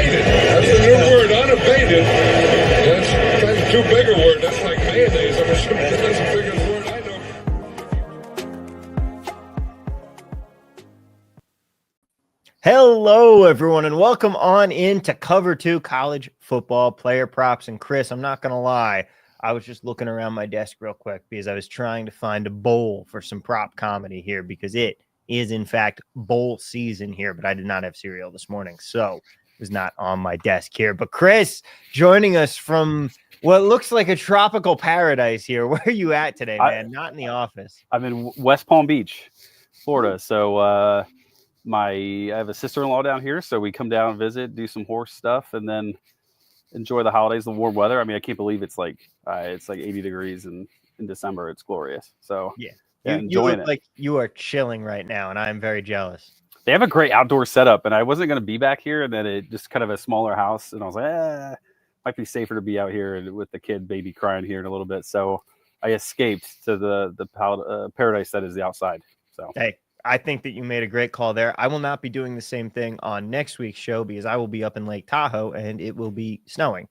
Unabated. That's the new word, unabated. That's kind of too big a word. That's like mayonnaise. I'm assuming that's the biggest word I know. Hello, everyone, and welcome on into Cover 2 College Football Player Props. And Chris, I'm not going to lie, I was just looking around my desk real quick because I was trying to find a bowl for some prop comedy here because it is, in fact, bowl season here, but I did not have cereal this morning, so it was not on my desk here. But Chris, joining us from what looks like a tropical paradise here. Where are you at today, man? Not in the office. I'm in West Palm Beach, Florida. So I have a sister-in-law down here, so we come down and visit, do some horse stuff, and then enjoy the holidays, the warm weather. I mean, I can't believe it's like 80 degrees in December. It's glorious. So yeah, you enjoying look it. like you are chilling right now, and I am very jealous. They have a great outdoor setup, and I wasn't going to be back here, and then it just kind of a smaller house, and I was like, might be safer to be out here with the kid baby crying here in a little bit. So I escaped to the paradise that is the outside. So hey, I think that you made a great call there. I will not be doing the same thing on next week's show because I will be up in Lake Tahoe and it will be snowing.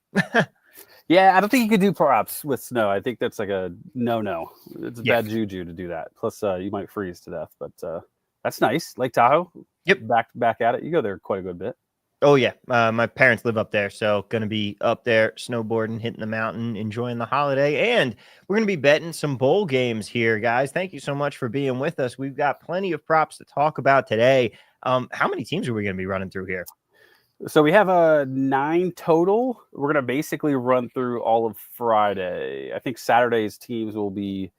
Yeah, I don't think you could do props with snow. I think that's like a no. It's a bad juju to do that. Plus, you might freeze to death. But that's nice. Lake Tahoe. Yep. Back at it. You go there quite a good bit. Oh, yeah. My parents live up there, so going to be up there snowboarding, hitting the mountain, enjoying the holiday. And we're going to be betting some bowl games here, guys. Thank you so much for being with us. We've got plenty of props to talk about today. How many teams are we going to be running through here? So we have 9 total. We're going to basically run through all of Friday. I think Saturday's teams will be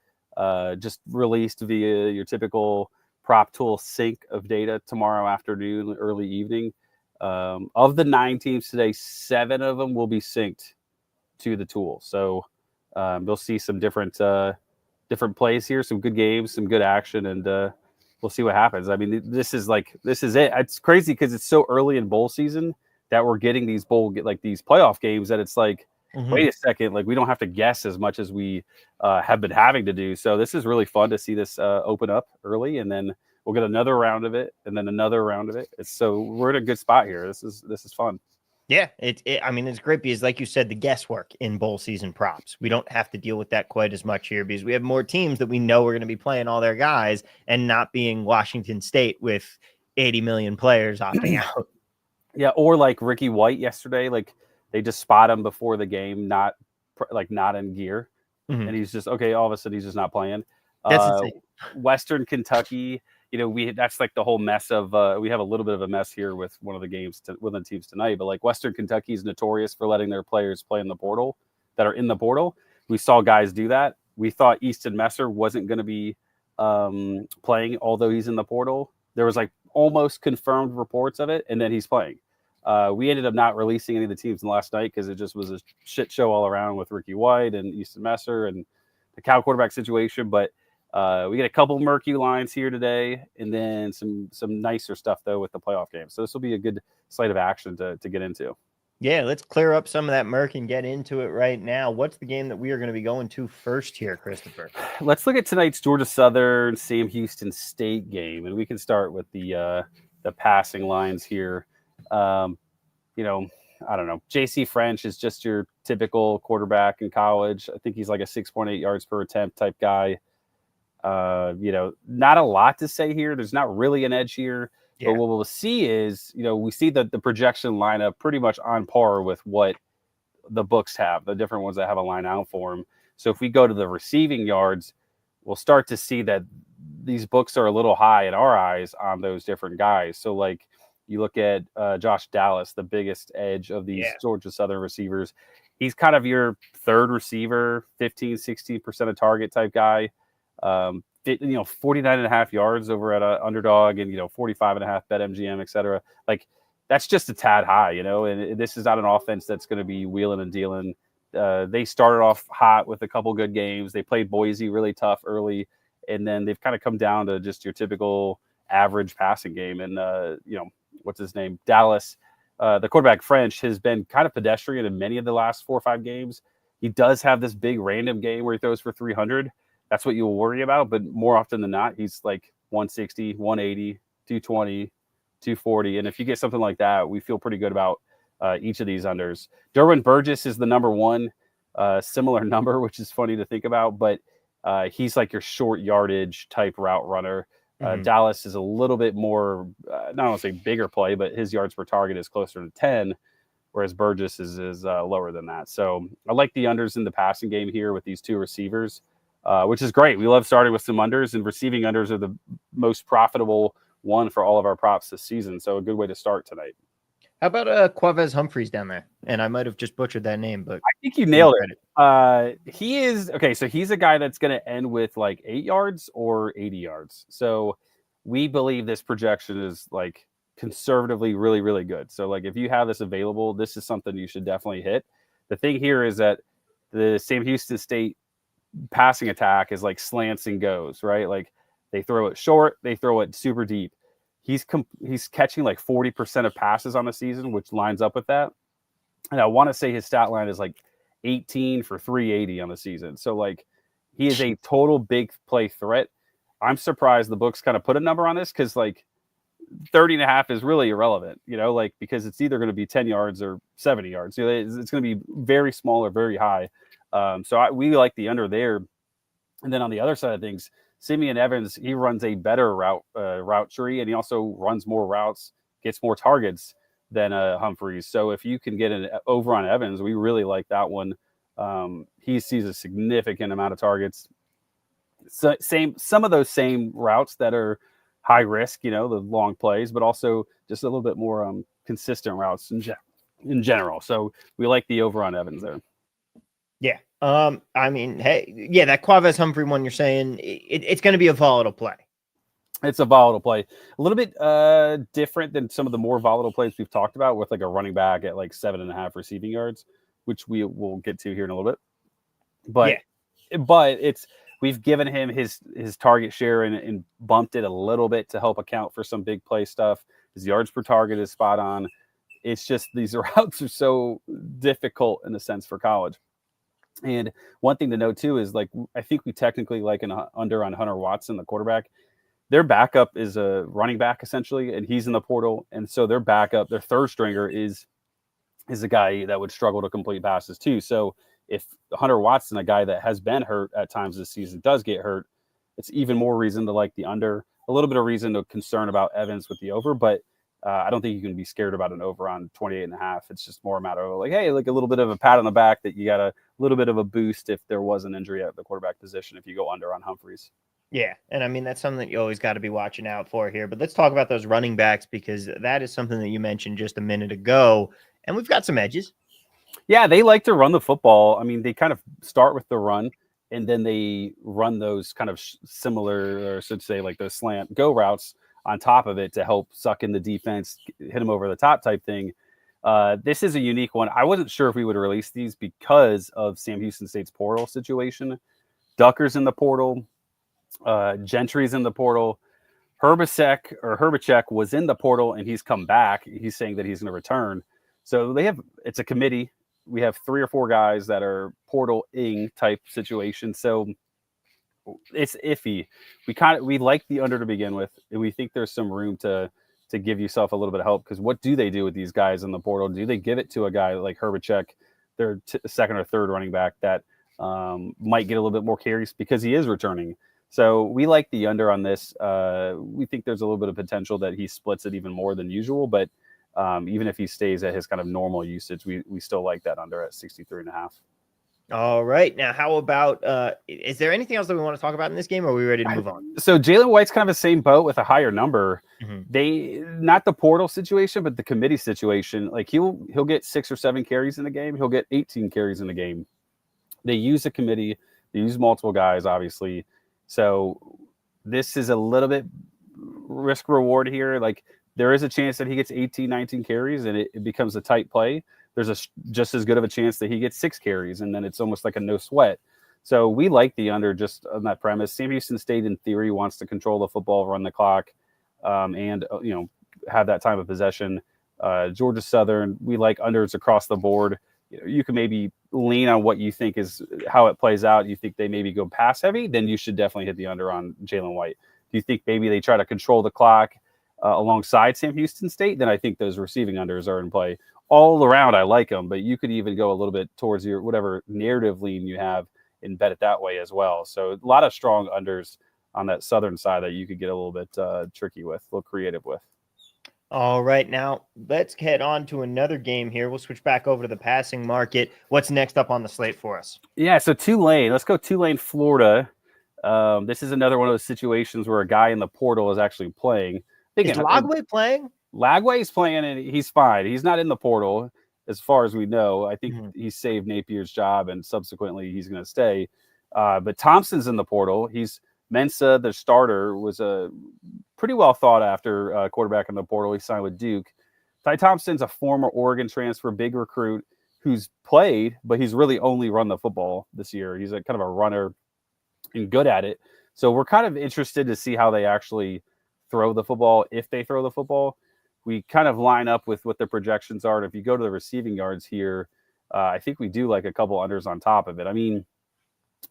just released via your typical prop tool sync of data tomorrow afternoon, early evening. Of the 9 teams today, 7 of them will be synced to the tool. So you'll see some different plays here, some good games, some good action, and we'll see what happens. I mean, this is it. It's crazy because it's so early in bowl season that we're getting these these playoff games that it's like, wait a second, like we don't have to guess as much as we have been having to do. So this is really fun to see this open up early, and then we'll get another round of it, and then another round of it. So we're in a good spot here. This is fun. Yeah, I mean, it's great because, like you said, the guesswork in bowl season props. We don't have to deal with that quite as much here because we have more teams that we know are going to be playing all their guys and not being Washington State with 80 million players opting out. Yeah, or like Ricky White yesterday, like they just spot him before the game, not in gear, and he's just all of a sudden he's just not playing. That's insane. Western Kentucky. That's like the whole mess of we have a little bit of a mess here with one of the games with the teams tonight, but like Western Kentucky is notorious for letting their players play in the portal that are in the portal. We saw guys do that. We thought Easton Messer wasn't going to be playing, although he's in the portal. There was like almost confirmed reports of it, and then he's playing. We ended up not releasing any of the teams in last night because it just was a shit show all around with Ricky White and Easton Messer and the Cal quarterback situation, but we get a couple murky lines here today, and then some nicer stuff though with the playoff game. So this will be a good slate of action to get into. Yeah, let's clear up some of that murk and get into it right now. What's the game that we are going to be going to first here, Christopher? Let's look at tonight's Georgia Southern Sam Houston State game, and we can start with the passing lines here. I don't know. J.C. French is just your typical quarterback in college. I think he's like a 6.8 yards per attempt type guy. Not a lot to say here. There's not really an edge here. Yeah. But what we'll see is, we see that the projection lineup pretty much on par with what the books have, the different ones that have a line out for him. So if we go to the receiving yards, we'll start to see that these books are a little high in our eyes on those different guys. So like you look at Josh Dallas, the biggest edge of these Georgia Southern receivers. He's kind of your third receiver, 15, 16% of target type guy. 49.5 yards over at a underdog and 45.5 bet MGM, etc. Like that's just a tad high, and this is not an offense that's going to be wheeling and dealing. They started off hot with a couple good games. They played Boise really tough early, and then they've kind of come down to just your typical average passing game. And what's his name? Dallas, the quarterback French has been kind of pedestrian in many of the last 4 or 5 games. He does have this big random game where he throws for 300. That's what you'll worry about. But more often than not, he's like 160, 180, 220, 240. And if you get something like that, we feel pretty good about each of these unders. Derwin Burgess is the number one, similar number, which is funny to think about, but he's like your short yardage type route runner. Dallas is a little bit more, not want to say bigger play, but his yards per target is closer to 10, whereas Burgess is lower than that. So I like the unders in the passing game here with these two receivers, which is great. We love starting with some unders, and receiving unders are the most profitable one for all of our props this season. So a good way to start tonight. How about Quavez Humphreys down there? And I might have just butchered that name, but I think you nailed it. He is okay. So he's a guy that's going to end with like 8 yards or 80 yards. So we believe this projection is like conservatively really, really good. So like if you have this available, this is something you should definitely hit. The thing here is that the Sam Houston State passing attack is like slants and goes, right? Like they throw it short, they throw it super deep. He's catching like 40% of passes on the season, which lines up with that. And I want to say his stat line is like 18 for 380 on the season. So like he is a total big play threat. I'm surprised the books kind of put a number on this because like 30.5 is really irrelevant, like because it's either going to be 10 yards or 70 yards. It's going to be very small or very high. We like the under there. And then on the other side of things, Simeon Evans, he runs a better route tree, and he also runs more routes, gets more targets than Humphreys. So if you can get an over on Evans, we really like that one. He sees a significant amount of targets. So some of those same routes that are high risk, the long plays, but also just a little bit more consistent routes in general. So we like the over on Evans there. Yeah. I mean, hey, yeah, that Quavez Humphrey one you're saying it's going to be a volatile play. It's a volatile play, a little bit different than some of the more volatile plays we've talked about with like a running back at like 7.5 receiving yards, which we will get to here in a little bit. But we've given him his target share and bumped it a little bit to help account for some big play stuff. His yards per target is spot on. It's just these routes are so difficult in a sense for college. And one thing to note too is like I think we technically like an under on Hunter Watson, the quarterback. Their backup is a running back essentially, and he's in the portal. And so their backup, their third stringer is a guy that would struggle to complete passes too. So if Hunter Watson, a guy that has been hurt at times this season, does get hurt, it's even more reason to like the under. A little bit of reason to concern about Evans with the over, but I don't think you can be scared about an over on 28.5. It's just more a matter of like, hey, like a little bit of a pat on the back that you got a little bit of a boost if there was an injury at the quarterback position if you go under on Humphreys. Yeah. And I mean, that's something that you always got to be watching out for here. But let's talk about those running backs because that is something that you mentioned just a minute ago. And we've got some edges. Yeah, they like to run the football. I mean, they kind of start with the run and then they run those kind of similar, or should say like those slant go routes on top of it to help suck in the defense, hit them over the top type thing. This is a unique one. I wasn't sure if we would release these because of Sam Houston State's portal situation. Ducker's in the portal. Gentry's in the portal. Herbacek was in the portal and he's come back. He's saying that he's going to return. So it's a committee. We have 3 or 4 guys that are portal-ing type situation. So it's iffy. We like the under to begin with, and we think there's some room to give yourself a little bit of help because what do they do with these guys in the portal? Do they give it to a guy like Herbacek, their second or third running back that might get a little bit more carries because he is returning? So we like the under on this. We think there's a little bit of potential that he splits it even more than usual, but even if he stays at his kind of normal usage, we still like that under at 63.5. All right. Now, how about, is there anything else that we want to talk about in this game, or are we ready to move on? So Jalen White's kind of the same boat with a higher number. They, not the portal situation, but the committee situation. Like he'll get 6 or 7 carries in the game. He'll get 18 carries in the game. They use a committee. They use multiple guys, obviously. So this is a little bit risk reward here. Like there is a chance that he gets 18, 19 carries and it becomes a tight play. There's just as good of a chance that he gets 6 carries, and then it's almost like a no sweat. So we like the under just on that premise. Sam Houston State, in theory, wants to control the football, run the clock, and have that time of possession. Georgia Southern, we like unders across the board. You can maybe lean on what you think is how it plays out. You think they maybe go pass heavy, then you should definitely hit the under on Jalen White. Do you think maybe they try to control the clock alongside Sam Houston State, then I think those receiving unders are in play. all around, I like them, but you could even go a little bit towards your whatever narrative lean you have and bet it that way as well. So a lot of strong unders on that southern side that you could get a little bit tricky with, a little creative with. All right, now let's head on to another game here. We'll switch back over to the passing market. What's next up on the slate for us? Yeah, so Tulane. Let's go Tulane, Florida. This is another one of those situations where a guy in the portal is actually playing. Is Lagway playing? Lagway's playing, and he's fine. He's not in the portal as far as we know. I think he saved Napier's job, and subsequently he's going to stay. But Thompson's in the portal. He's Mensa, the starter, was a pretty well thought after quarterback in the portal. He signed with Duke. Ty Thompson's a former Oregon transfer, big recruit who's played, but he's really only run the football this year. He's a kind of a runner and good at it. So we're kind of interested to see how they actually throw the football, if they throw the football. We kind of line up with what the projections are. And if you go to the receiving yards here, I think we do like a couple unders on top of it. I mean,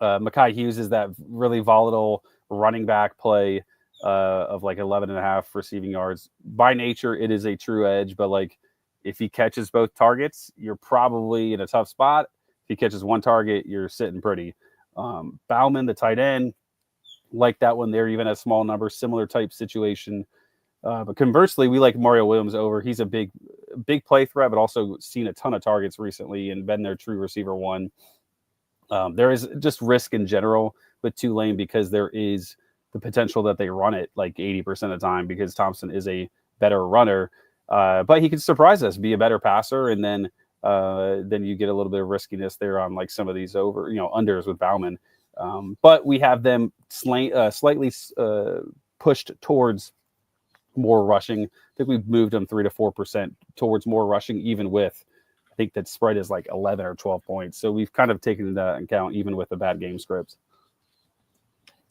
Mekhi Hughes is that really volatile running back play of like 11.5 receiving yards. By nature, it is a true edge, but like if he catches both targets, you're probably in a tough spot. If he catches one target, you're sitting pretty. Bauman, the tight end, like that one there, even a small number, similar type situation. But conversely, we like Mario Williams over. He's a big play threat, but also seen a ton of targets recently and been their true receiver one. There is just risk in general with Tulane because there is the potential that they run it like 80% of the time because Thompson is a better runner. But he can surprise us, be a better passer, and then you get a little bit of riskiness there on like some of these unders with Bauman. But we have them slightly pushed towards more rushing. I think we've moved them 3 to 4% towards more rushing, even with, I think that spread is like 11 or 12 points. So we've kind of taken that into account, even with the bad game scripts.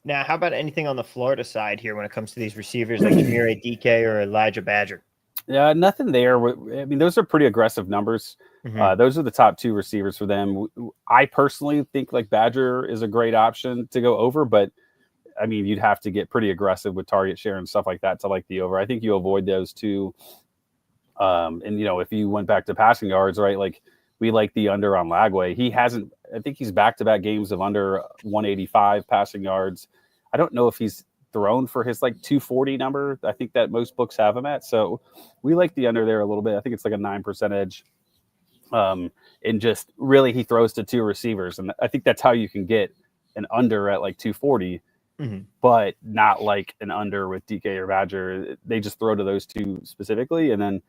Now, how about anything on the Florida side here when it comes to these receivers like Jamire DK or Elijah Badger? Yeah, nothing there. I mean, those are pretty aggressive numbers. Those are the top two receivers for them. I personally think like Badger is a great option to go over, but I mean, you'd have to get pretty aggressive with target share and stuff like that to like the over. I think you avoid those two. And if you went back to passing yards, right? Like we like the under on Lagway. I think he's back-to-back games of under 185 passing yards. I don't know if he's thrown for his like 240 number. I think that most books have him at. So we like the under there a little bit. I think it's like a 9% edge. And just really he throws to two receivers. And I think that's how you can get an under at like 240, but not like an under with DK or Badger. They just throw to those two specifically. And then,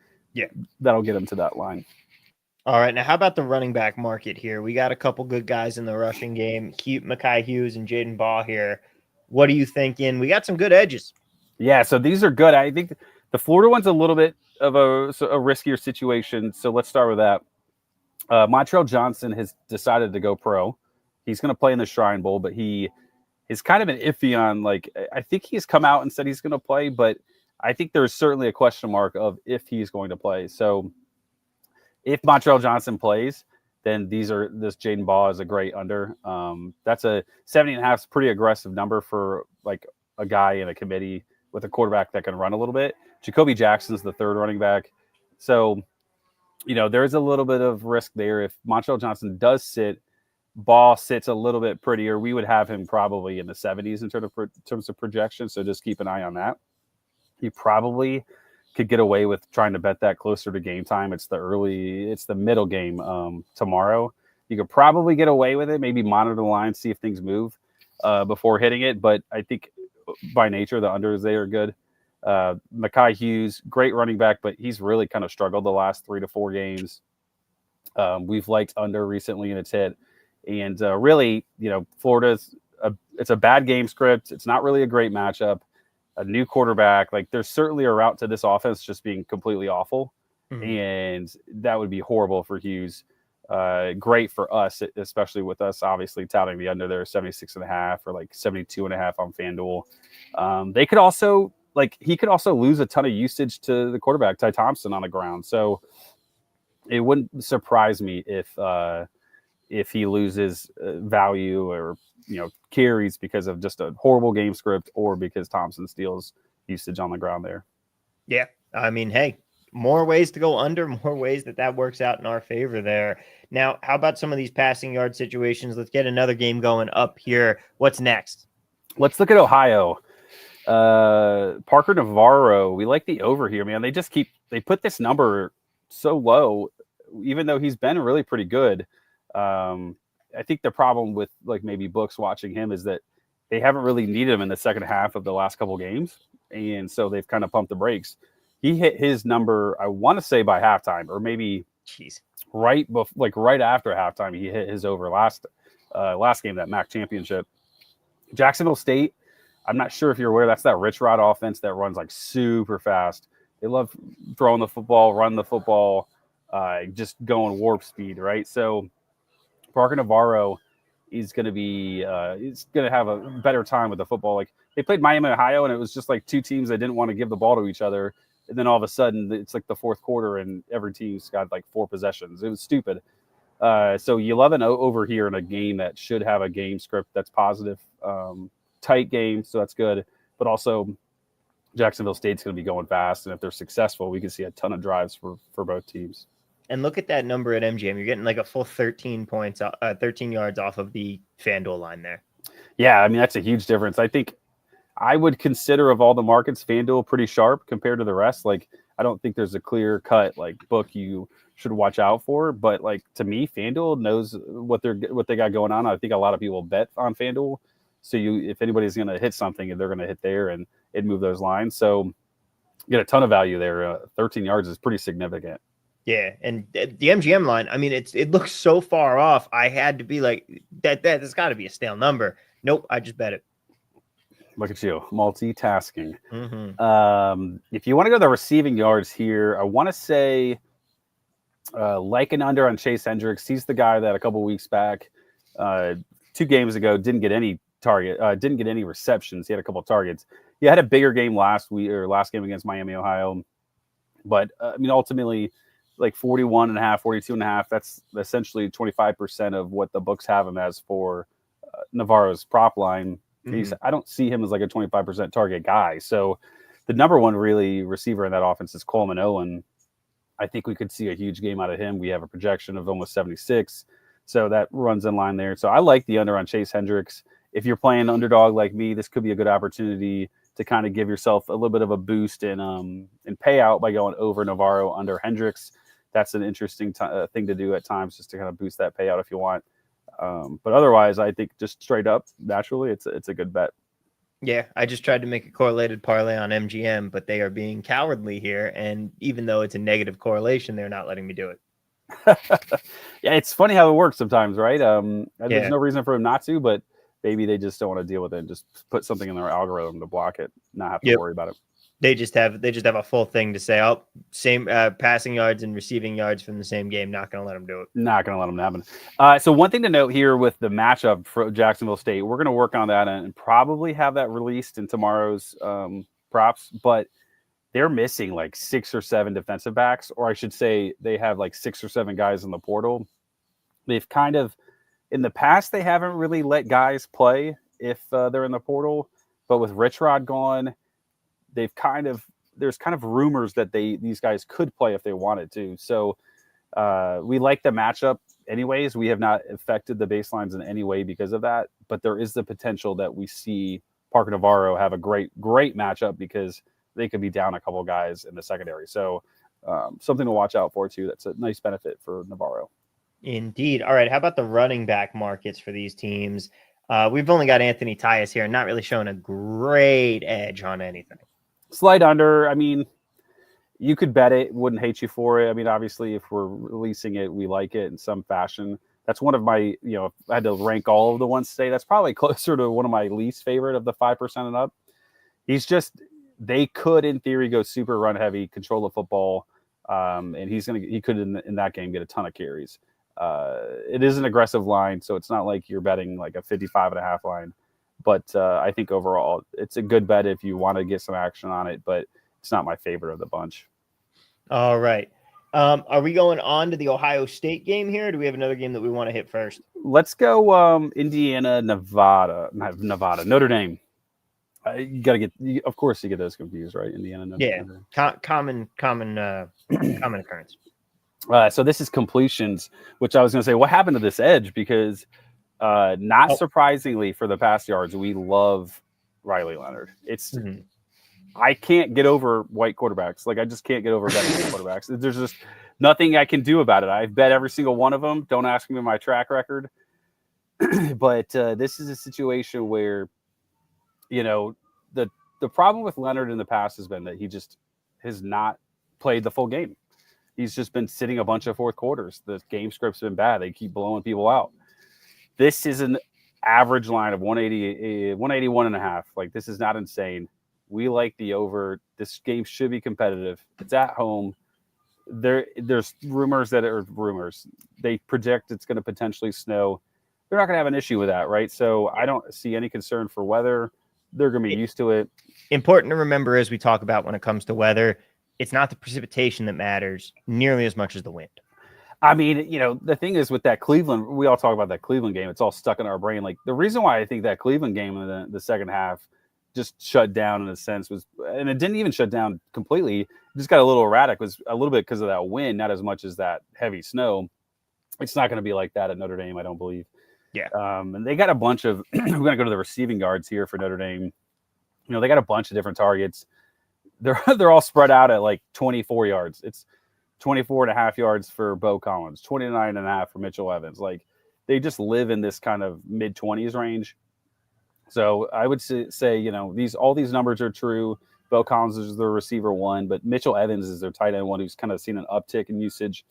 that'll get them to that line. All right. Now, how about the running back market here? We got a couple good guys in the rushing game. Mekhi Hughes and Jaden Baugh here. What are you thinking? We got some good edges. Yeah, so these are good. I think the Florida one's a little bit of a riskier situation. So let's start with that. Montrell Johnson has decided to go pro. He's going to play in the Shrine Bowl, but he is kind of an iffy on, like, I think he's come out and said he's going to play, but I think there's certainly a question mark of if he's going to play. So if Montrell Johnson plays, then this Jaden Baugh is a great under. That's a 70.5 is a pretty aggressive number for like a guy in a committee with a quarterback that can run a little bit. Jacoby Jackson's the third running back. So, there's a little bit of risk there. If Montrell Johnson does sit, Baugh sits a little bit prettier, we would have him probably in the 70s in terms of projection. So just keep an eye on that. He probably could get away with trying to bet that closer to game time. It's the middle game tomorrow. You could probably get away with it, maybe monitor the line, see if things move before hitting it. But I think by nature, the unders, they are good. Mekhi Hughes, great running back, but he's really kind of struggled the last 3 to 4 games. We've liked under recently, and it's hit. And really, Florida's it's a bad game script. It's not really a great matchup. A new quarterback, like there's certainly a route to this offense just being completely awful. And that would be horrible for Hughes. Great for us, especially with us obviously touting the under there, 76.5 or like 72.5 on FanDuel. They could also he could also lose a ton of usage to the quarterback, Ty Thompson, on the ground. So it wouldn't surprise me if he loses value or carries because of just a horrible game script or because Thompson steals usage on the ground there. Yeah. I mean, hey, more ways to go under, more ways that works out in our favor there. Now, how about some of these passing yard situations? Let's get another game going up here. What's next? Let's look at Ohio. Parker Navarro. We like the over here, man. They put this number so low, even though he's been really pretty good. I think the problem with like maybe books watching him is that they haven't really needed him in the second half of the last couple games. And so they've kind of pumped the brakes. He hit his number, I want to say by halftime, or maybe right after halftime, he hit his over last game, that MAC championship. Jacksonville State, I'm not sure if you're aware, that's that Rich Rod offense that runs like super fast. They love throwing the football, run the football, just going warp speed, right? So Parker Navarro is going to be he's going to have a better time with the football. Like they played Miami, Ohio, and it was just like two teams that didn't want to give the ball to each other. And then all of a sudden, it's like the fourth quarter, and every team's got like 4 possessions. It was stupid. So you love an over here in a game that should have a game script that's positive, tight game, so that's good. But also, Jacksonville State's going to be going fast, and if they're successful, we can see a ton of drives for both teams. And look at that number at MGM. You're getting like a full 13 points, 13 yards off of the FanDuel line there. Yeah, I mean, that's a huge difference. I think I would consider of all the markets, FanDuel pretty sharp compared to the rest. Like, I don't think there's a clear cut like book you should watch out for. But like to me, FanDuel knows what they got going on. I think a lot of people bet on FanDuel. So if anybody's going to hit something, they're going to hit there and move those lines. So you get a ton of value there. 13 yards is pretty significant. Yeah, and the MGM line, I mean, it looks so far off. I had to be like, that's got to be a stale number. Nope, I just bet it. Look at you, multitasking. Mm-hmm. If you want to go to the receiving yards here, I want to say like an under on Chase Hendricks. He's the guy that a couple weeks back, 2 games ago, didn't get any receptions. He had a couple of targets. He had a bigger game last game against Miami, Ohio. But I mean, ultimately, like 41.5, 42.5, that's essentially 25% of what the books have him as for Navarro's prop line. Mm-hmm. I don't see him as like a 25% target guy. So the number one really receiver in that offense is Coleman Owen. I think we could see a huge game out of him. We have a projection of almost 76. So that runs in line there. So I like the under on Chase Hendricks. If you're playing underdog like me, this could be a good opportunity to kind of give yourself a little bit of a boost in payout by going over Navarro, under Hendricks. That's an interesting thing to do at times, just to kind of boost that payout if you want. But otherwise, I think just straight up, naturally, it's a good bet. Yeah, I just tried to make a correlated parlay on MGM, but they are being cowardly here. And even though it's a negative correlation, they're not letting me do it. Yeah, it's funny how it works sometimes, right? There's no reason for them not to, but maybe they just don't want to deal with it and just put something in their algorithm to block it, not have to worry about it. They just have a full thing to say, oh, same passing yards and receiving yards from the same game. Not going to let them do it. Not going to let them happen. So one thing to note here with the matchup for Jacksonville State, we're going to work on that and probably have that released in tomorrow's props, but they're missing like 6 or 7 defensive backs, or I should say they have like 6 or 7 guys in the portal. They've kind of, in the past, they haven't really let guys play if they're in the portal, but with Rich Rod gone, there's kind of rumors that these guys could play if they wanted to. So we like the matchup anyways. We have not affected the baselines in any way because of that, but there is the potential that we see Parker Navarro have a great matchup because they could be down a couple of guys in the secondary. So something to watch out for too. That's a nice benefit for Navarro. Indeed. All right. How about the running back markets for these teams? We've only got Anthony Tyus here, not really showing a great edge on anything. Slight under. I mean, you could bet it. Wouldn't hate you for it. I mean, obviously, if we're releasing it, we like it in some fashion. That's one of my, if I had to rank all of the ones today, that's probably closer to one of my least favorite of the 5% and up. They could, in theory, go super run heavy, control the football, and he could in that game get a ton of carries. It is an aggressive line, so it's not like you're betting like a 55.5 line. But I think overall, it's a good bet if you want to get some action on it, but it's not my favorite of the bunch. All right. Are we going on to the Ohio State game here, or do we have another game that we want to hit first? Let's go Indiana, Nevada, Notre Dame. You got to of course, you get those confused, right? Indiana. Yeah, common occurrence. So this is completions, which I was going to say, what happened to this edge? Because not surprisingly for the pass yards, we love Riley Leonard. It's I can't get over white quarterbacks. Like I just can't get over betting quarterbacks. There's just nothing I can do about it. I've bet every single one of them. Don't ask me my track record. But this is a situation where, the problem with Leonard in the past has been that he just has not played the full game. He's just been sitting a bunch of fourth quarters. The game script's been bad. They keep blowing people out. This is an average line of 181 and a half. Like, this is not insane. We like the over. This game should be competitive. It's at home. There's rumors that are rumors. They project it's going to potentially snow. They're not going to have an issue with that, right? So I don't see any concern for weather. They're going to be used to it. Important to remember as we talk about when it comes to weather, it's not the precipitation that matters nearly as much as the wind. I mean, the thing is with that Cleveland, we all talk about that Cleveland game. It's all stuck in our brain. Like the reason why I think that Cleveland game in the second half just shut down in a sense was, and it didn't even shut down completely. It just got a little erratic, was a little bit because of that wind, not as much as that heavy snow. It's not going to be like that at Notre Dame, I don't believe. Yeah. And they got a bunch of, we're going to go to the receiving yards here for Notre Dame. They got a bunch of different targets. They're all spread out at like 24 yards. It's 24 and a half yards for Bo Collins, 29 and a half for Mitchell Evans. Like they just live in this kind of mid 20s range. So I would say, all these numbers are true. Bo Collins is the receiver one, but Mitchell Evans is their tight end one who's kind of seen an uptick in usage.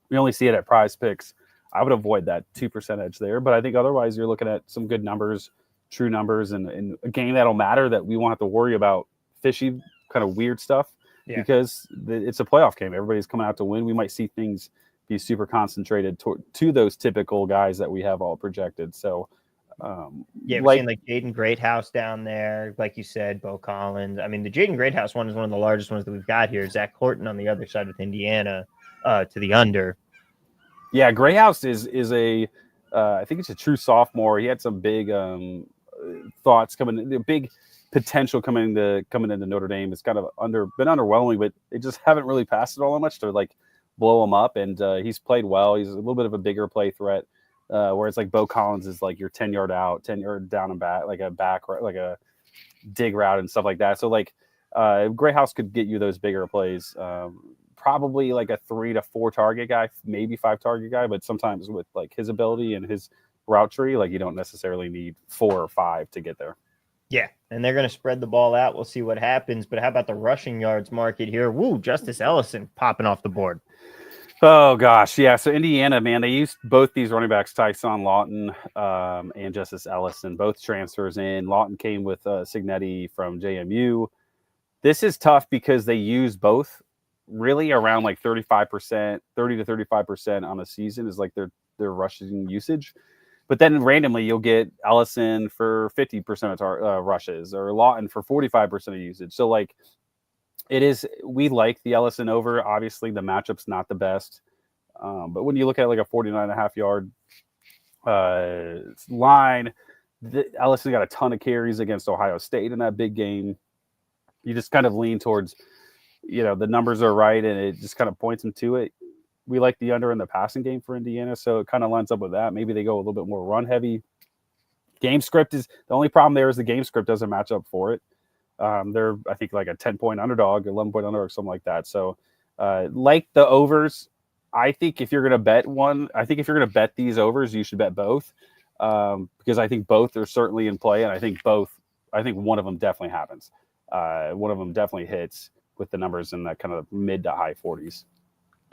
We only see it at Prize Picks. I would avoid that 2% edge there, but I think otherwise you're looking at some good numbers, true numbers, and a game that'll matter that we won't have to worry about fishy kind of weird stuff because it's a playoff game. Everybody's coming out to win. We might see things be super concentrated to those typical guys that we have all projected. So we're seeing like Jaden Greathouse down there, like you said, Bo Collins. I mean, the Jaden Greathouse one is one of the largest ones that we've got here. Zach Horton on the other side with Indiana to the under. Yeah, Greathouse is a I think it's a true sophomore. He had some big thoughts the big potential coming into Notre Dame. It's kind of been underwhelming, but they just haven't really passed it all that much to like blow him up. And he's played well. He's a little bit of a bigger play threat, whereas like Bo Collins is like your 10-yard out, 10-yard down and back, like a dig route and stuff like that. So like Greathouse could get you those bigger plays. Probably like a 3 to 4 target guy, maybe 5 target guy, but sometimes with like his ability and his route tree, like you don't necessarily need 4 or 5 to get there. Yeah, and they're going to spread the ball out. We'll see what happens. But how about the rushing yards market here? Woo, Justice Ellison popping off the board. Oh, gosh. Yeah, so Indiana, man, they used both these running backs, Tyson Lawton and Justice Ellison, both transfers in. Lawton came with Signetti from JMU. This is tough because they use both really around like 35%, 30 to 35% on a season is like their rushing usage. But then randomly you'll get Ellison for 50% of rushes or Lawton for 45% of usage. So like we like the Ellison over. Obviously the matchup's not the best. But when you look at like a 49.5 yard line, Ellison got a ton of carries against Ohio State in that big game. You just kind of lean towards, the numbers are right and it just kind of points them to it. We like the under in the passing game for Indiana, so it kind of lines up with that. Maybe they go a little bit more run heavy. Game script is the only problem there is the game script doesn't match up for it. They're, I think, like a 10-point underdog, 11-point underdog, something like that. So like the overs, I think if you're going to bet these overs, you should bet both because I think both are certainly in play. And I think one of them definitely happens. One of them definitely hits with the numbers in that kind of mid to high 40s.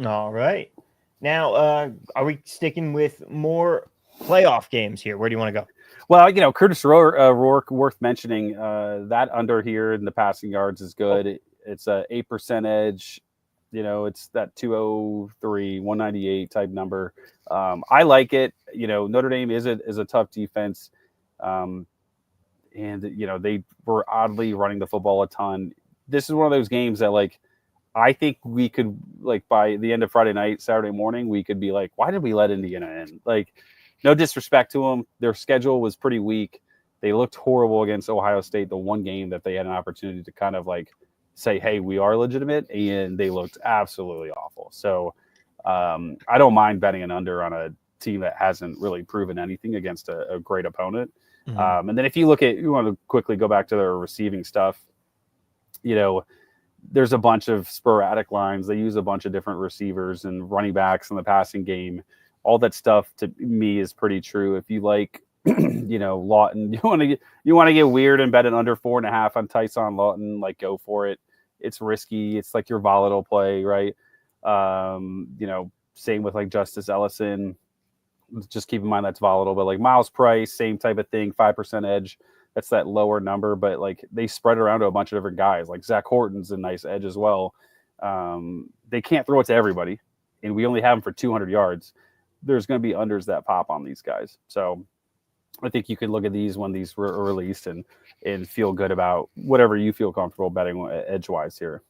All right. Now, are we sticking with more playoff games here? Where do you want to go? Well, Curtis Rourke, worth mentioning. That under here in the passing yards is good. It's a 8% edge. It's that 203, 198 type number. I like it. Notre Dame is a tough defense. And they were oddly running the football a ton. This is one of those games that like, I think we could, like, by the end of Friday night, Saturday morning, we could be like, why did we let Indiana in? Like, no disrespect to them. Their schedule was pretty weak. They looked horrible against Ohio State, the one game that they had an opportunity to kind of like say, hey, we are legitimate, and they looked absolutely awful. So I don't mind betting an under on a team that hasn't really proven anything against a great opponent. Mm-hmm. And then if you look at, you want to quickly go back to their receiving stuff, you know, there's a bunch of sporadic lines. They use a bunch of different receivers and running backs in the passing game. All that stuff to me is pretty true. If you like, you know, Lawton, you want to get weird and bet an under 4.5 on Tyson Lawton, like go for it. It's risky. It's like your volatile play, right? You know, same with like Justice Ellison. Just keep in mind that's volatile, but like Miles Price, same type of thing, 5% edge. That's that lower number, but like they spread around to a bunch of different guys. Like Zach Horton's a nice edge as well. They can't throw it to everybody, and we only have them for 200 yards. There's going to be unders that pop on these guys. So I think you can look at these when these were released and feel good about whatever you feel comfortable betting edge-wise here.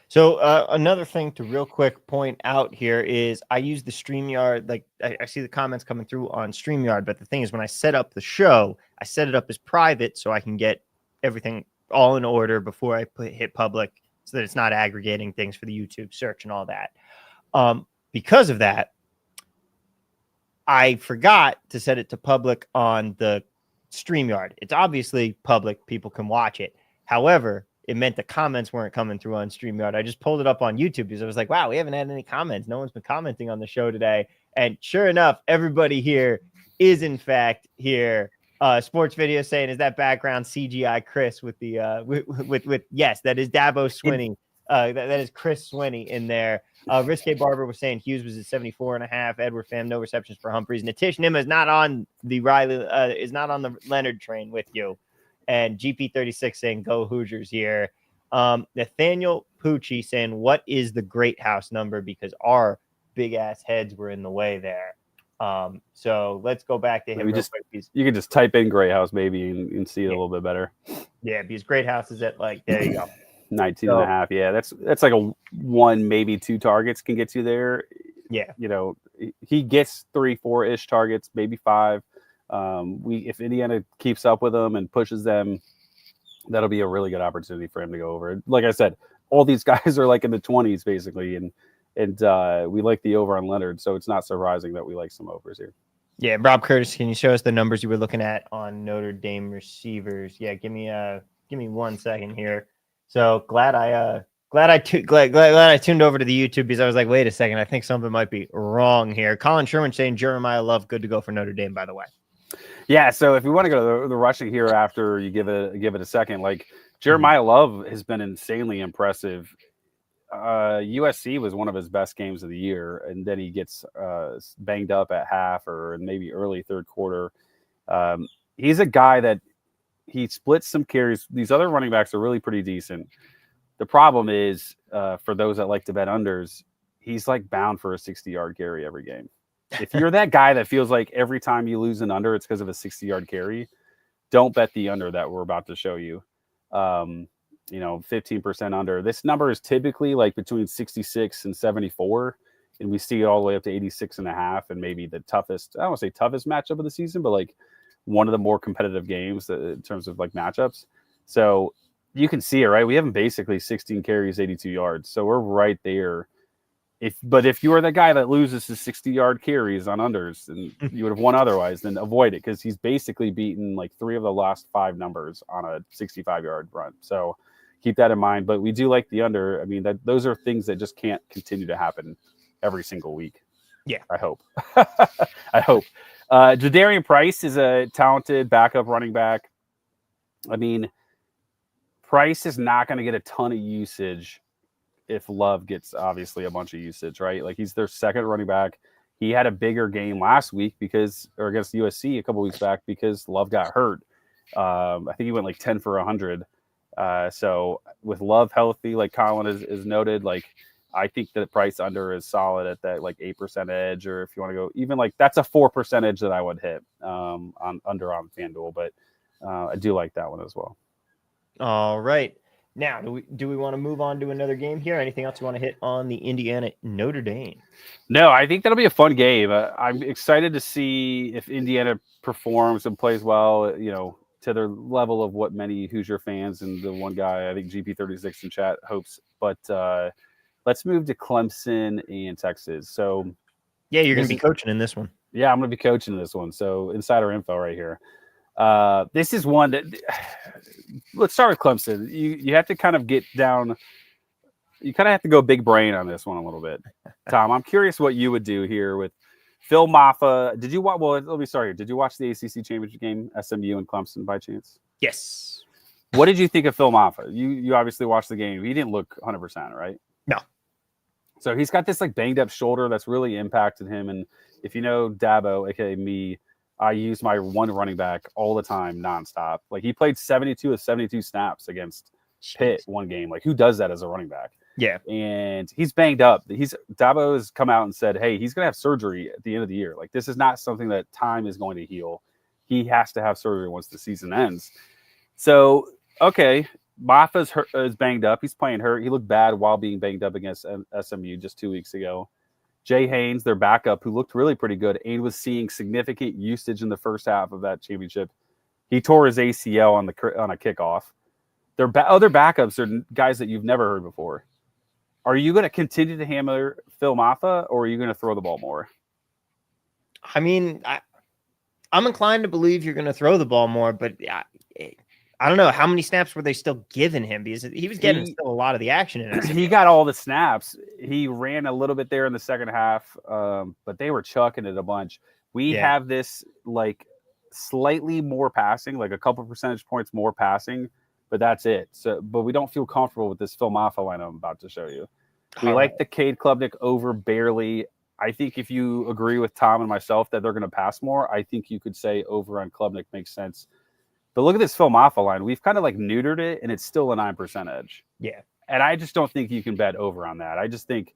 So another thing to real quick point out here is I use the StreamYard. Like I see the comments coming through on StreamYard, but the thing is when I set up the show, I set it up as private so I can get everything all in order before I hit public so that it's not aggregating things for the YouTube search and all that. Because of that, I forgot to set it to public on the StreamYard. It's obviously public. People can watch it. However, it meant the comments weren't coming through on StreamYard. I just pulled it up on YouTube because I was like, wow, we haven't had any comments. No one's been commenting on the show today. And sure enough, everybody here is in fact here. Sports Video saying, is that background CGI Chris with the with yes, that is Dabo Swinney. That is Chris Swinney in there. Risque Barber was saying Hughes was at 74.5. Edward Pham, no receptions for Humphreys. Natish Nima is not on the the Leonard train with you. And GP36 saying go Hoosiers here. Nathaniel Pucci saying, what is the Great House number? Because our big ass heads were in the way there. So let's go back to him. You can just type in Great House maybe and see it a little bit better. Yeah, because Great House is at like, there you go. 19.5. Yeah, that's like a 1, maybe 2 targets can get you there. Yeah. You know, he gets 3-4-ish targets, maybe 5. If Indiana keeps up with them and pushes them, that'll be a really good opportunity for him to go over. Like I said, all these guys are like in the 20s basically, and we like the over on Leonard, so it's not surprising that we like some overs here. Yeah, Rob Curtis, can you show us the numbers you were looking at on Notre Dame receivers? Yeah, give me 1 second here. So glad I tuned over to the YouTube because I was like, wait a second, I think something might be wrong here. Colin Sherman saying Jeremiah Love good to go for Notre Dame, by the way. Yeah, so if we want to go to the rushing here after you give it a second, like Jeremiah Love has been insanely impressive. USC was one of his best games of the year, and then he gets banged up at half or maybe early third quarter. He's a guy that he splits some carries. These other running backs are really pretty decent. The problem is, for those that like to bet unders, he's like bound for a 60-yard carry every game. If you're that guy that feels like every time you lose an under, it's because of a 60-yard carry, don't bet the under that we're about to show you. 15% under. This number is typically like between 66 and 74, and we see it all the way up to 86.5, and maybe the toughest, I don't want to say toughest matchup of the season, but like one of the more competitive games in terms of like matchups. So you can see it, right? We have him basically 16 carries, 82 yards. So we're right there. But if you are the guy that loses his 60-yard carries on unders and you would have won otherwise, then avoid it because he's basically beaten like 3 of the last 5 numbers on a 65-yard run. So keep that in mind. But we do like the under. I mean, those are things that just can't continue to happen every single week. Yeah. I hope. I hope. Jadarian Price is a talented backup running back. I mean, Price is not going to get a ton of usage if Love gets obviously a bunch of usage, right? Like he's their second running back. He had a bigger game last week against USC a couple weeks back because Love got hurt. I think he went like 10 for 100. So with Love healthy, like Colin is noted, like I think that Price under is solid at that like 8% edge, or if you want to go even like that's a 4% edge that I would hit on FanDuel, but I do like that one as well. All right. Now, do we want to move on to another game here? Anything else you want to hit on the Indiana Notre Dame? No, I think that'll be a fun game. I'm excited to see if Indiana performs and plays well, to their level of what many Hoosier fans and the one guy, I think GP36 in chat hopes. But let's move to Clemson and Texas. So, yeah, you're going to be coaching in this one. Yeah, I'm going to be coaching this one. So, insider info right here. This is one that let's start with Clemson. You have to kind of get down. You kind of have to go big brain on this one a little bit. Tom, I'm curious what you would do here with Phil Maffa. Did you watch? Well, let me start here. Did you watch the ACC championship game, SMU and Clemson, by chance? Yes. What did you think of Phil Maffa? You obviously watched the game. He didn't look 100%, right? No. So he's got this like banged up shoulder that's really impacted him. And if you know Dabo, aka me, I use my one running back all the time, nonstop. Like he played 72 of 72 snaps against Pitt one game. Like who does that as a running back? Yeah. And he's banged up. Dabo has come out and said, hey, he's going to have surgery at the end of the year. Like this is not something that time is going to heal. He has to have surgery once the season ends. So, okay, Maffa's is banged up. He's playing hurt. He looked bad while being banged up against SMU just 2 weeks ago. Jay Haynes, their backup, who looked really pretty good and was seeing significant usage in the first half of that championship. He tore his ACL on a kickoff. Their other backups are guys that you've never heard before. Are you going to continue to hammer Phil Maffa, or are you going to throw the ball more? I mean, I'm inclined to believe you're going to throw the ball more, but I don't know. How many snaps were they still giving him? Because he was getting still a lot of the action in it. He got all the snaps. He ran a little bit there in the second half, but they were chucking it a bunch. We have this like slightly more passing, like a couple percentage points more passing, but that's it. So, but we don't feel comfortable with this Phil Maffa line I'm about to show you. We like the Cade Klubnik over barely. I think if you agree with Tom and myself that they're going to pass more, I think you could say over on Klubnik makes sense. But look at this Phil Maffa line. We've kind of like neutered it, and it's still a 9% edge. Yeah. And I just don't think you can bet over on that. I just think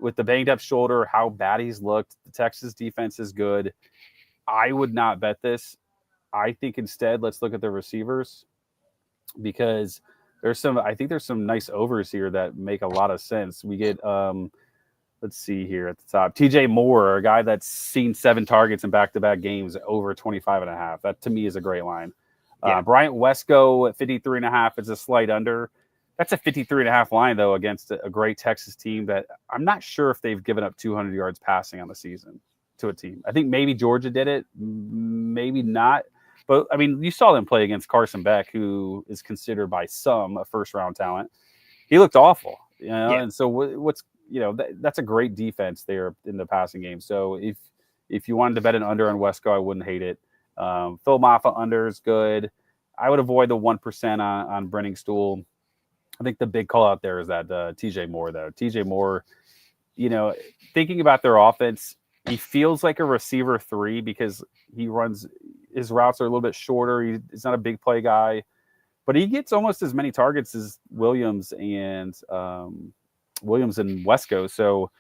with the banged up shoulder, how bad he's looked, the Texas defense is good. I would not bet this. I think instead, let's look at the receivers because I think there's some nice overs here that make a lot of sense. We get, let's see here at the top, TJ Moore, a guy that's seen 7 targets in back-to-back games over 25.5. That to me is a great line. Bryant Wesco at 53.5 is a slight under. That's a 53.5 line, though, against a great Texas team that I'm not sure if they've given up 200 yards passing on the season to a team. I think maybe Georgia did it, maybe not. But, I mean, you saw them play against Carson Beck, who is considered by some a first-round talent. He looked awful, and so that's a great defense there in the passing game. So if you wanted to bet an under on Wesco, I wouldn't hate it. Phil Maffa under is good. I would avoid the 1% on Brenning Stool. I think the big call out there is that TJ Moore, though. TJ Moore, thinking about their offense, he feels like a receiver 3 because his routes are a little bit shorter. He's not a big play guy, but he gets almost as many targets as Williams and Wesco. So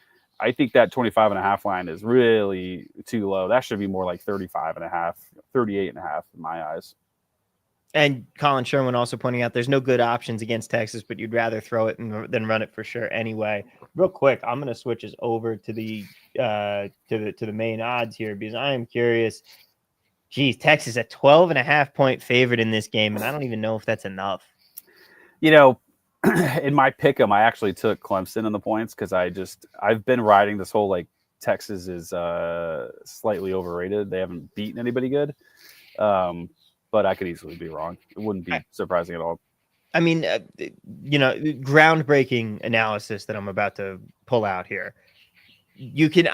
I think that 25.5 line is really too low. That should be more like 35.5, 38.5 in my eyes. And Colin Sherwin also pointing out there's no good options against Texas, but you'd rather throw it than run it for sure. Anyway, real quick, I'm going to switch us over to the main odds here because I am curious. Geez, Texas a 12.5-point favorite in this game, and I don't even know if that's enough. In my pick'em, I actually took Clemson in the points because I've been riding this whole like Texas is slightly overrated. They haven't beaten anybody good. But I could easily be wrong. It wouldn't be surprising at all. I mean, groundbreaking analysis that I'm about to pull out here. You can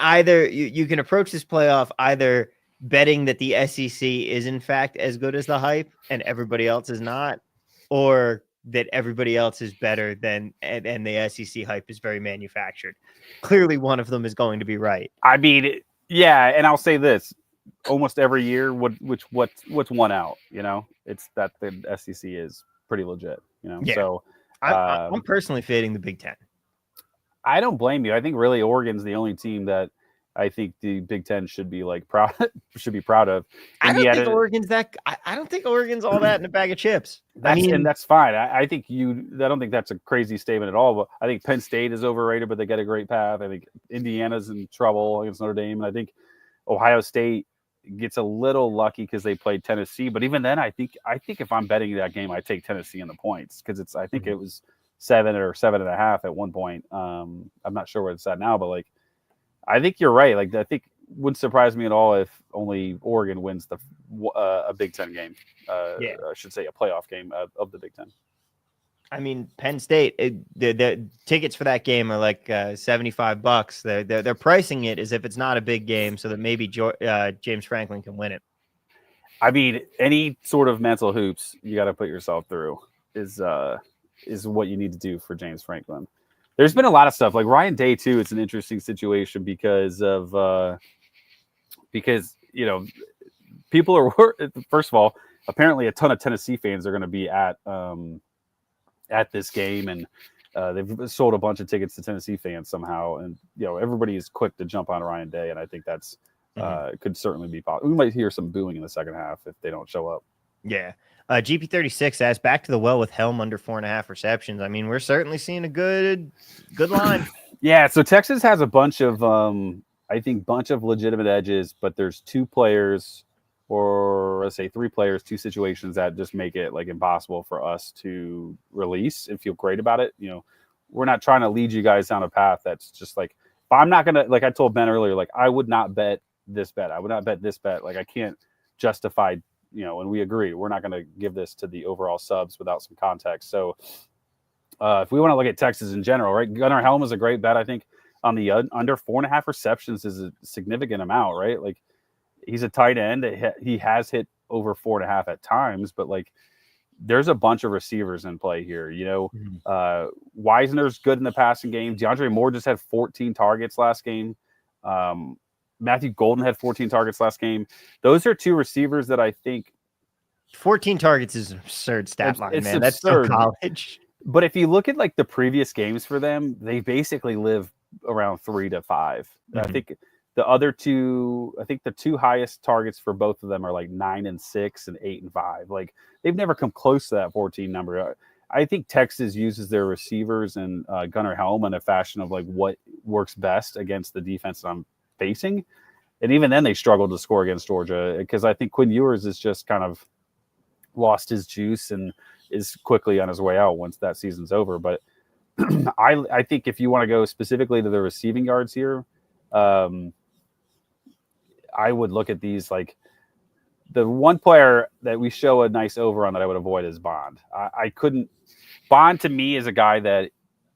you can approach this playoff either betting that the SEC is in fact as good as the hype and everybody else is not, or that everybody else is better than and the SEC hype is very manufactured. Clearly, one of them is going to be right. I mean, yeah, and I'll say this. Almost every year, what's won out, it's that the SEC is pretty legit, Yeah. So I'm personally fading the Big Ten. I don't blame you. I think really Oregon's the only team that I think the Big Ten should be like proud of. I don't think Indiana, Oregon's that. I don't think Oregon's all that in a bag of chips. and that's fine. I think I don't think that's a crazy statement at all. But I think Penn State is overrated, but they get a great path. I think Indiana's in trouble against Notre Dame, and I think Ohio State gets a little lucky because they played Tennessee. But even then, I think if I'm betting that game, I take Tennessee in the points because I think it was 7 or 7.5 at one point. I'm not sure where it's at now, but like I think you're right. Like I think wouldn't surprise me at all if only Oregon wins a Big Ten game. I should say a playoff game of the Big Ten. I mean, Penn State, the tickets for that game are like $75. They're pricing it as if it's not a big game, so that maybe James Franklin can win it. I mean, any sort of mental hoops you got to put yourself through is what you need to do for James Franklin. There's been a lot of stuff like Ryan Day too. It's an interesting situation because people are first of all, apparently a ton of Tennessee fans are going to be at this game, and they've sold a bunch of tickets to Tennessee fans somehow, and everybody is quick to jump on Ryan Day, and I think that's could certainly be possible. We might hear some booing in the second half if they don't show up. Yeah. GP36 asks, back to the well with Helm under 4.5 receptions. I mean, we're certainly seeing a good line. Yeah, so Texas has a bunch of legitimate edges, but there's 2 players, or let's say 3 players, 2 situations that just make it like impossible for us to release and feel great about it. We're not trying to lead you guys down a path that's just like, but I'm not gonna, like I told Ben earlier, like I would not bet this bet. I would not bet this bet. Like I can't justify, and we agree, we're not going to give this to the overall subs without some context. So if we want to look at Texas in general, right? Gunnar Helm is a great bet. I think on the under 4.5 receptions is a significant amount, right? Like he's a tight end. He has hit over 4.5 at times, but like there's a bunch of receivers in play here. Wisner's good in the passing game. DeAndre Moore just had 14 targets last game. Matthew Golden had 14 targets last game. Those are 2 receivers that I think 14 targets is an absurd stat line, man. Absurd. That's still college. But if you look at like the previous games for them, they basically live around 3 to 5. I think the other 2, I think the 2 highest targets for both of them are like 9 and 6 and 8 and 5. Like they've never come close to that 14 number. I think Texas uses their receivers and Gunnar Helm in a fashion of like what works best against the defense that I'm facing. And even then they struggled to score against Georgia because I think Quinn Ewers has just kind of lost his juice and is quickly on his way out once that season's over. But I think if you want to go specifically to the receiving yards here, I would look at these like the one player that we show a nice over on that I would avoid is Bond. Bond to me is a guy that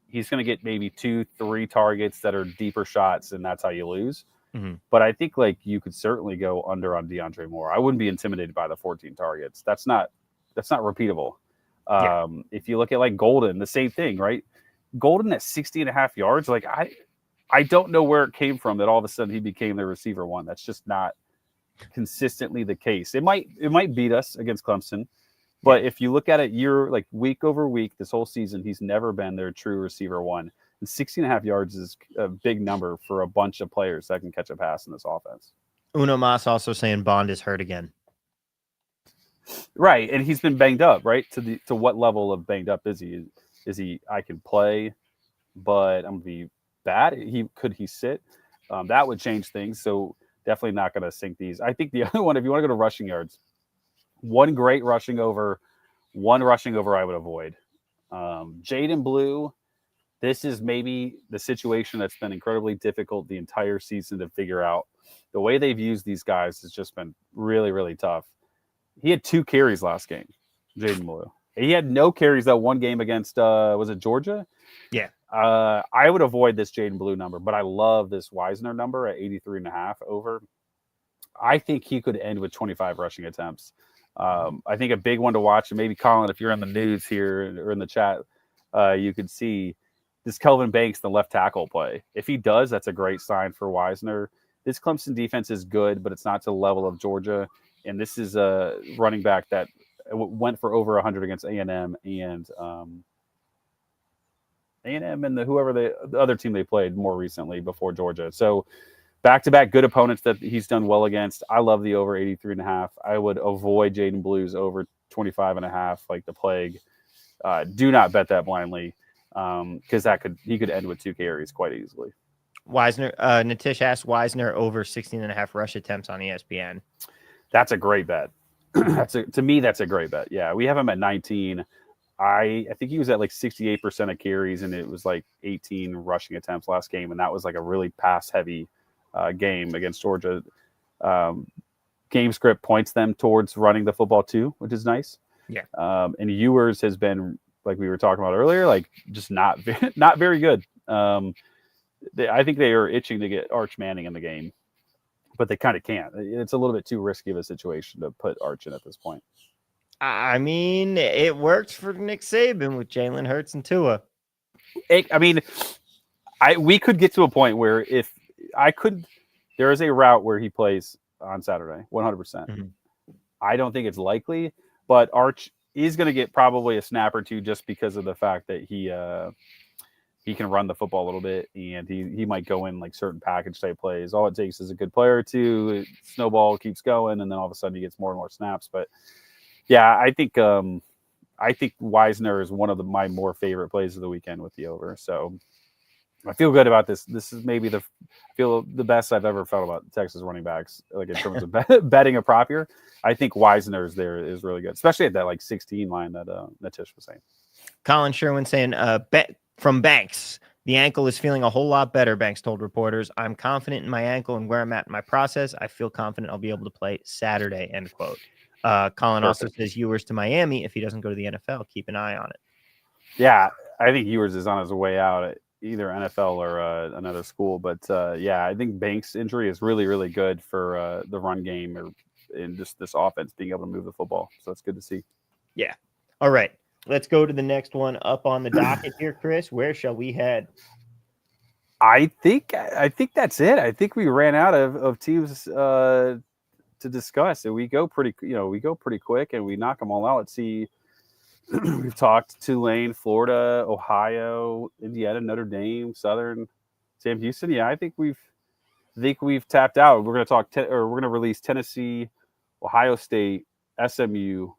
he's going to get maybe 2-3 targets that are deeper shots, and that's how you lose. But I think like you could certainly go under on DeAndre Moore. I wouldn't be intimidated by the 14 targets. That's not repeatable. If you look at like Golden, the same thing, right? Golden at 60.5 yards. Like I don't know where it came from that all of a sudden he became the receiver one. That's just not consistently the case. It might beat us against Clemson, but if you look at it like week over week, this whole season, he's never been their true receiver one. And 60.5 yards is a big number for a bunch of players that can catch a pass in this offense. Uno Mas also saying Bond is hurt again. Right, and he's been banged up, right? To what level of banged up is he? Is he I can play, but I'm gonna be bad? Could he sit? That would change things. So definitely not gonna sink these. I think the other one, if you want to go to rushing yards, one great rushing over, I would avoid. Jaden Blue. This is maybe the situation that's been incredibly difficult the entire season to figure out. The way they've used these guys has just been really, really tough. He had 2 carries last game, Jaden Blue. He had no carries that one game against, was it Georgia? Yeah. I would avoid this Jaden Blue number, but I love this Wisner number at 83.5 over. I think he could end with 25 rushing attempts. I think a big one to watch, and maybe Colin, if you're in the news here or in the chat, you could see this Kelvin Banks, the left tackle play. If he does, that's a great sign for Wisner. This Clemson defense is good, but it's not to the level of Georgia. And this is a running back that went for over 100 against A&M and whoever the other team they played more recently before Georgia. So back-to-back good opponents that he's done well against. I love the over 83.5. I would avoid Jaden Blue's over 25.5 like the plague. Do not bet that blindly because he could end with 2 carries quite easily. Wisner, Natish asked Wisner over 16.5 rush attempts on ESPN. That's a great bet. To me, that's a great bet. Yeah, we have him at 19. I think he was at like 68% of carries, and it was like 18 rushing attempts last game, and that was like a really pass-heavy game against Georgia. Game script points them towards running the football too, which is nice. Yeah. And Ewers has been, like we were talking about earlier, like just not very good. I think they are itching to get Arch Manning in the game, but they kind of can't. It's a little bit too risky of a situation to put Arch in at this point. I mean, it worked for Nick Saban with Jalen Hurts and Tua. We could get to a point where there is a route where he plays on Saturday, 100%. Mm-hmm. I don't think it's likely, but Arch is going to get probably a snap or two just because of the fact that he can run the football a little bit, and he might go in like certain package type plays. All it takes is a good player or two. Snowball keeps going, and then all of a sudden he gets more and more snaps. But yeah, I think Wisner is one of my more favorite plays of the weekend with the over. So I feel good about this. This is maybe the best I've ever felt about Texas running backs, like in terms of betting a prop here. I think Wisner's there is really good, especially at that like 16 line that Tish was saying. Colin Sherwin saying, bet from Banks. The ankle is feeling a whole lot better, Banks told reporters. I'm confident in my ankle and where I'm at in my process. I feel confident I'll be able to play Saturday, end quote. Colin also says Ewers to Miami. If he doesn't go to the NFL, keep an eye on it. Yeah, I think Ewers is on his way out at either NFL or another school. But yeah, I think Banks' injury is really, really good for the run game or in just this offense being able to move the football. So it's good to see. Yeah. All right. Let's go to the next one up on the docket here, Chris. Where shall we head? I think that's it. I think we ran out of teams to discuss. And we go pretty quick and we knock them all out. Let's see. We've talked Tulane, Florida, Ohio, Indiana, Notre Dame, Southern, Sam Houston. Yeah, I think we've tapped out. We're going to talk we're going to release Tennessee, Ohio State, SMU,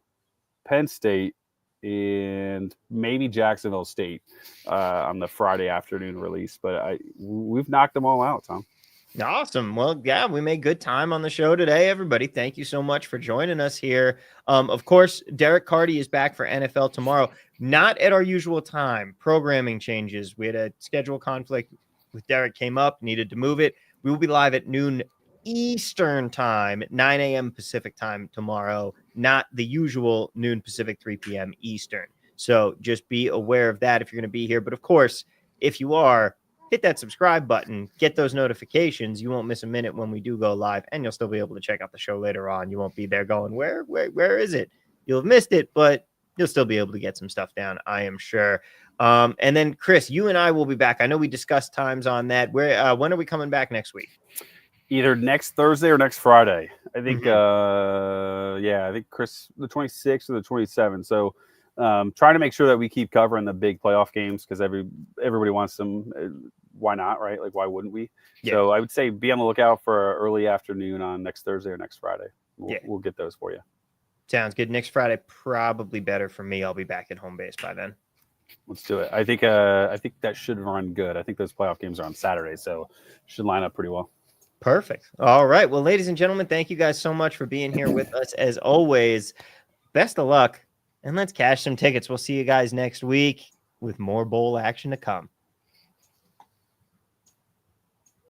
Penn State, and maybe Jacksonville State on the Friday afternoon release. But we've knocked them all out, Tom. Awesome. Well, yeah, we made good time on the show today, everybody. Thank you so much for joining us here. Of course, Derek Carty is back for NFL tomorrow, not at our usual time. Programming changes. We had a schedule conflict with Derek came up, needed to move it. We will be live at noon Eastern time, 9 a.m. Pacific time tomorrow, not the usual noon Pacific, 3 p.m. Eastern. So just be aware of that if you're going to be here. But of course, if you are, hit that subscribe button, get those notifications. You won't miss a minute when we do go live, and you'll still be able to check out the show later on. You won't be there going, where is it? You'll have missed it, but you'll still be able to get some stuff down, I am sure. And then, Chris, you and I will be back. I know we discussed times on that. When are we coming back next week? Either next Thursday or next Friday. I think, I think Chris, the 26th or the 27th. So trying to make sure that we keep covering the big playoff games because everybody wants them. Why not, right? Like, why wouldn't we? Yeah. So I would say be on the lookout for early afternoon on next Thursday or next Friday. We'll get those for you. Sounds good. Next Friday, probably better for me. I'll be back at home base by then. Let's do it. I think that should run good. I think those playoff games are on Saturday, so should line up pretty well. Perfect. All right. Well, ladies and gentlemen, thank you guys so much for being here with us as always. Best of luck, and let's cash some tickets. We'll see you guys next week with more bowl action to come.